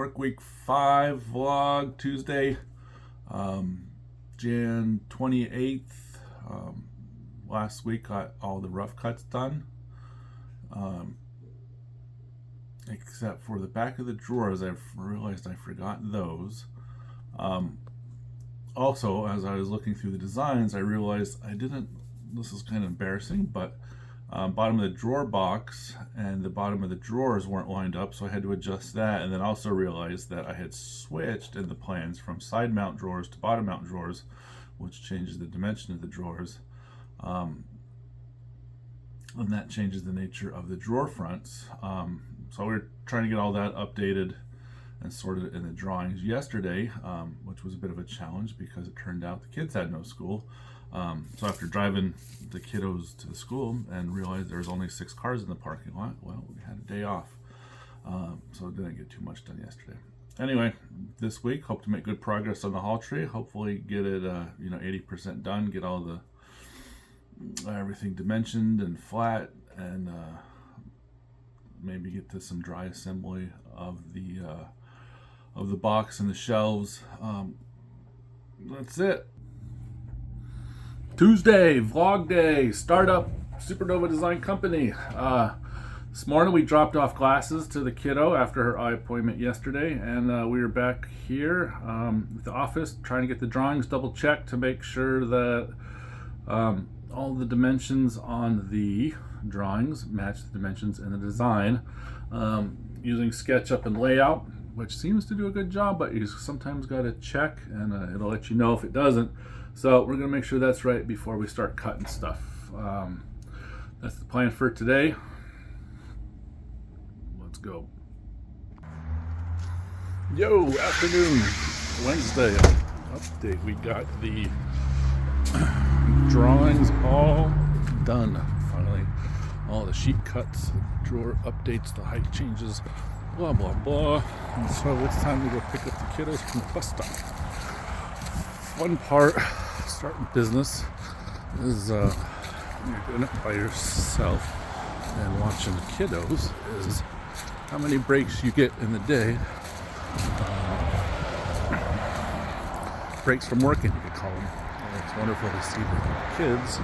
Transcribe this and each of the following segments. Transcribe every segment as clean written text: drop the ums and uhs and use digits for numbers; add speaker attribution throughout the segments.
Speaker 1: Work week 5 vlog Tuesday, Jan 28th. Last week got all the rough cuts done, except for the back of the drawers. I've realized I forgot those. Also, as I was looking through the designs, I realized I didn't, this is kind of embarrassing, but bottom of the drawer box and the bottom of the drawers weren't lined up, so I had to adjust that, and then also realized that I had switched in the plans from side mount drawers to bottom mount drawers, which changes the dimension of the drawers, and that changes the nature of the drawer fronts. So we're trying to get all that updated and sorted in the drawings yesterday, which was a bit of a challenge because it turned out the kids had no school. So after driving the kiddos to the school and realized there was only 6 cars in the parking lot, well, we had a day off. So it didn't get too much done yesterday. Anyway, this week, hope to make good progress on the hall tree. Hopefully get it 80% done, get all the everything dimensioned and flat, and maybe get to some dry assembly of the box and the shelves. That's it. Tuesday, vlog day, startup, Supernova Design Company. This morning we dropped off glasses to the kiddo after her eye appointment yesterday, and we were back here at the office trying to get the drawings double checked to make sure that all the dimensions on the drawings match the dimensions in the design, using SketchUp and Layout, which seems to do a good job, but you sometimes got to check, and it'll let you know if it doesn't. So we're gonna make sure that's right before we start cutting stuff. That's the plan for today. Let's go. Yo, afternoon, Wednesday update. We got the drawings all done finally. All the sheet cuts, drawer updates, the height changes, blah blah blah. And so it's time to go pick up the kiddos from the bus stop. One part, starting business, is you're doing it by yourself and watching the kiddos, is how many breaks you get in the day. Breaks from working, you could call them. And it's wonderful to see the kids. I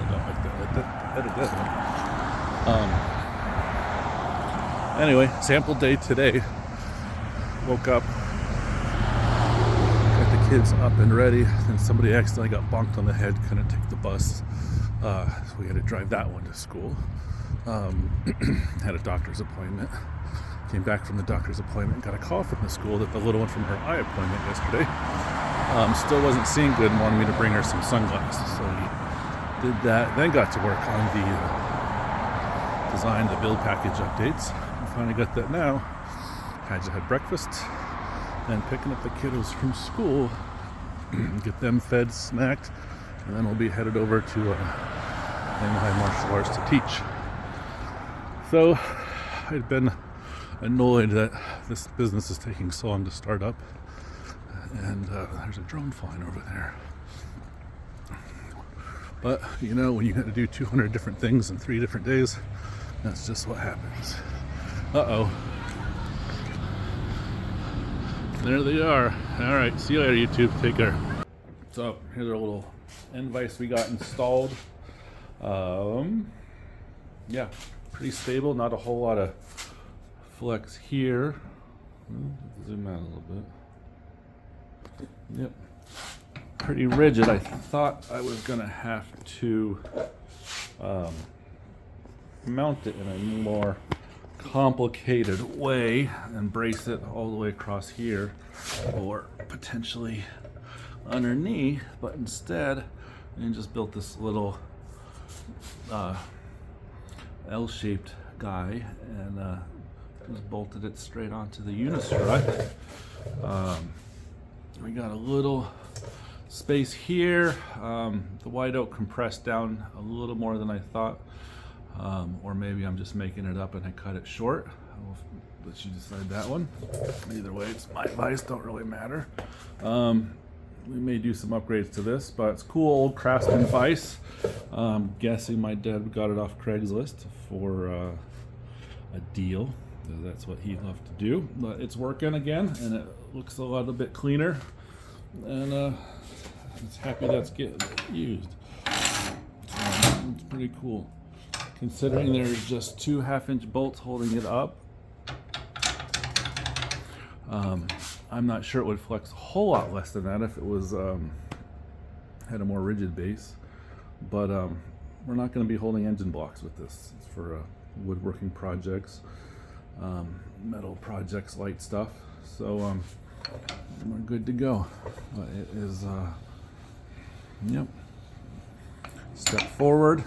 Speaker 1: don't like that. Edit that. Anyway, sample day today. Woke up, kids up and ready, and somebody accidentally got bonked on the head, couldn't take the bus, so we had to drive that one to school. Had a doctor's appointment, came back from the doctor's appointment, got a call from the school that the little one from her eye appointment yesterday still wasn't seeing good and wanted me to bring her some sunglasses, so we did that, then got to work on the design, the build package updates. We finally got that now. Just had breakfast and picking up the kiddos from school, get them fed, snacked, and then we'll be headed over to Shanghai Martial Arts to teach. So I'd been annoyed that this business is taking so long to start up, and there's a drone flying over there. But you know, when you got to do 200 different things in 3 different days, that's just what happens. Uh-oh. There they are. All right, see you later, YouTube. Take care. So here's our little end vise we got installed. Yeah, pretty stable. Not a whole lot of flex here. Zoom out a little bit. Yep, pretty rigid. I thought I was gonna have to mount it in a more complicated way and brace it all the way across here or potentially underneath, but instead I just built this little L-shaped guy and just bolted it straight onto the unistrut. We got a little space here. The white oak compressed down a little more than I thought. Or maybe I'm just making it up and I cut it short. I'll let you decide that one. Either way, it's my advice, don't really matter. We may do some upgrades to this, but it's cool old Craftsman vise. Guessing my dad got it off Craigslist for a deal. That's what he loved to do. But it's working again, and it looks a little bit cleaner. And it's happy that's getting used. So it's pretty cool. Considering there's just 2 half-inch bolts holding it up. I'm not sure it would flex a whole lot less than that if it was had a more rigid base. But we're not going to be holding engine blocks with this. It's for woodworking projects, metal projects, light stuff. So we're good to go. It is, yep. Step forward,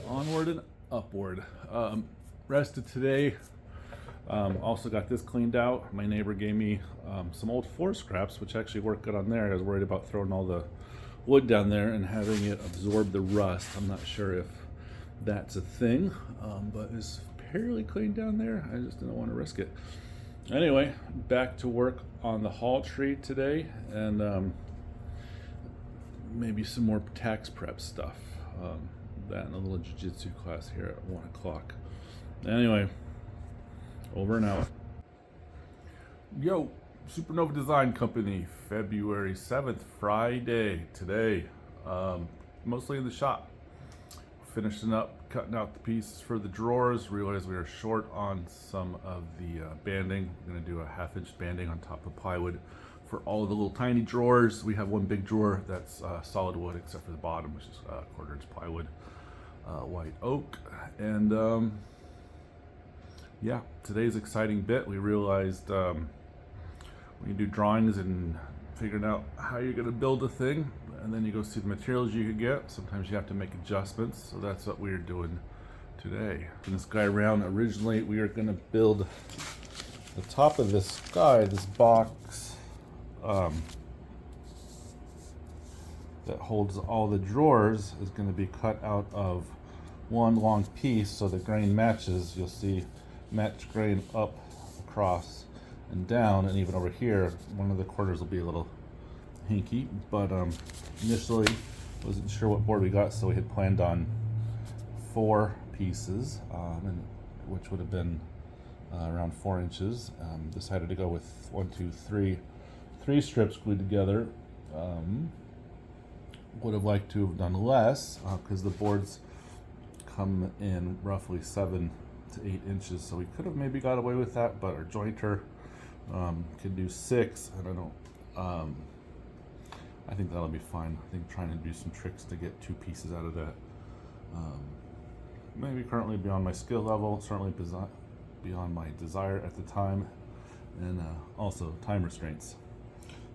Speaker 1: onward and upward. Rest of today. Also got this cleaned out. My neighbor gave me some old floor scraps, which actually worked good on there. I was worried about throwing all the wood down there and having it absorb the rust. I'm not sure if that's a thing, but it's fairly clean down there. I just didn't want to risk it. Anyway, back to work on the haul tree today, and maybe some more tax prep stuff. That and a little jiu-jitsu class here at 1 o'clock. Anyway, over and out. Yo, Supernova Design Company, February 7th, Friday, today. Mostly in the shop. Finishing up, cutting out the pieces for the drawers. Realized we are short on some of the banding. We're gonna do a 1/2-inch banding on top of plywood for all of the little tiny drawers. We have one big drawer that's solid wood, except for the bottom, which is 1/4-inch plywood, white oak. And yeah, today's exciting bit. We realized when you do drawings and figuring out how you're going to build a thing, and then you go see the materials you could get, sometimes you have to make adjustments. So that's what we're doing today. In this guy around, originally we are going to build the top of this guy, this box that holds all the drawers, is going to be cut out of one long piece so the grain matches. You'll see match grain up, across, and down, and even over here one of the corners will be a little hinky, but initially wasn't sure what board we got, so we had planned on 4 pieces, and which would have been around 4 inches. Decided to go with 3 strips glued together. Would have liked to have done less because the boards come in roughly 7 to 8 inches, so we could have maybe got away with that, but our jointer could do 6, and I think that'll be fine. I think trying to do some tricks to get 2 pieces out of that, maybe currently beyond my skill level, certainly beyond my desire at the time, and also time restraints.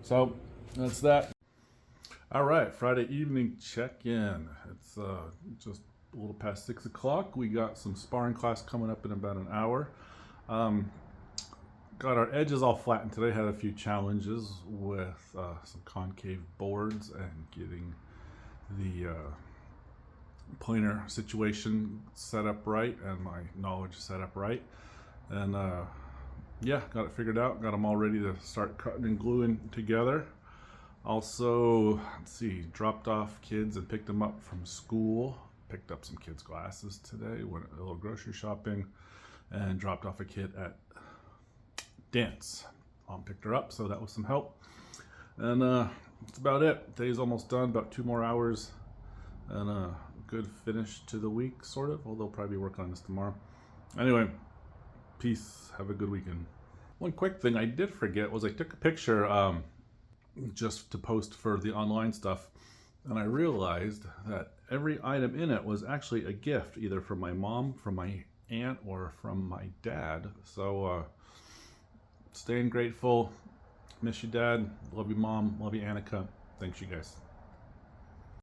Speaker 1: So that's that. All right, Friday evening check-in. It's just a little past 6 o'clock. We got some sparring class coming up in about an hour. Got our edges all flattened today. Had a few challenges with some concave boards and getting the planer situation set up right and my knowledge set up right. And yeah, got it figured out. Got them all ready to start cutting and gluing together. Also, let's see, dropped off kids and picked them up from school. Picked up some kids' glasses today, went a little grocery shopping, and dropped off a kid at dance. Mom picked her up, so that was some help. And that's about it. Day's almost done, about 2 more hours, and a good finish to the week, sort of, although I'll probably be working on this tomorrow. Anyway, peace, have a good weekend. One quick thing I did forget was I took a picture just to post for the online stuff, and I realized that every item in it was actually a gift, either from my mom, from my aunt, or from my dad. So staying grateful. Miss you, Dad. Love you, Mom. Love you, Annika. Thanks, you guys.